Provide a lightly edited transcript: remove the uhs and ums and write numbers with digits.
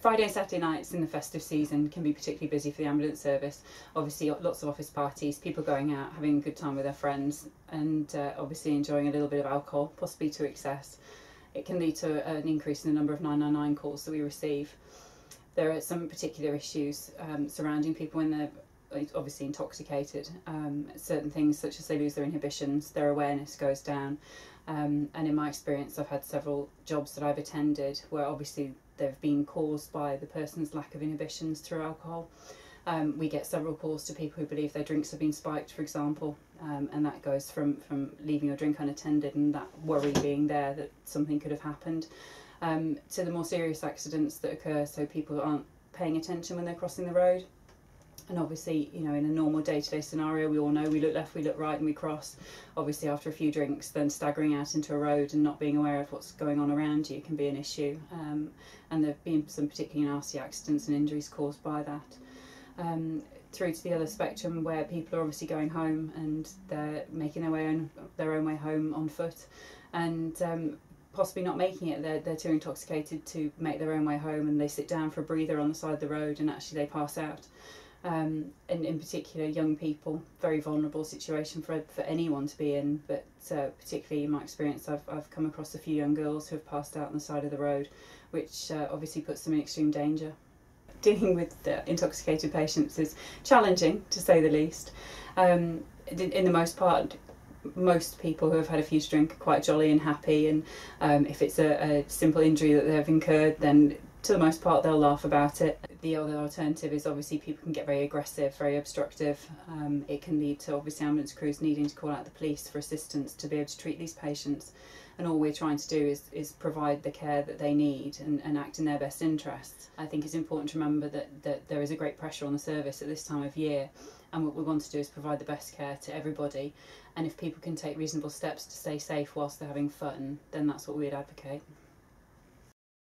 Friday and Saturday nights in the festive season can be particularly busy for the ambulance service. Obviously lots of office parties, people going out, having a good time with their friends, and obviously enjoying a little bit of alcohol, possibly to excess. It can lead to an increase in the number of 999 calls that we receive. There are some particular issues surrounding people when they're obviously intoxicated. Certain things such as they lose their inhibitions, their awareness goes down. And in my experience, I've had several jobs that I've attended where obviously they've been caused by the person's lack of inhibitions through alcohol. We get several calls to people who believe their drinks have been spiked, for example, and that goes from leaving your drink unattended and that worry being there that something could have happened, to the more serious accidents that occur, so people aren't paying attention when they're crossing the road. And obviously, you know, in a normal day-to-day scenario, we all know we look left, we look right and we cross. Obviously after a few drinks, then staggering out into a road and not being aware of what's going on around you can be an issue. And there have been some particularly nasty accidents and injuries caused by that. Through to the other spectrum where people are obviously going home and they're making their own way home on foot, and possibly not making it. They're too intoxicated to make their own way home, and they sit down for a breather on the side of the road and actually they pass out. And in particular young people, very vulnerable situation for anyone to be in, but particularly in my experience I've come across a few young girls who have passed out on the side of the road, which obviously puts them in extreme danger. Dealing with intoxicated patients is challenging, to say the least. In the most part, most people who have had a few to drink are quite jolly and happy, and if it's a simple injury that they've incurred, then to the most part they'll laugh about it. The other alternative is obviously people can get very aggressive, very obstructive. It can lead to obviously ambulance crews needing to call out the police for assistance to be able to treat these patients, and all we're trying to do is provide the care that they need and act in their best interests. I think it's important to remember that there is a great pressure on the service at this time of year, and what we want to do is provide the best care to everybody, and if people can take reasonable steps to stay safe whilst they're having fun, then that's what we'd advocate.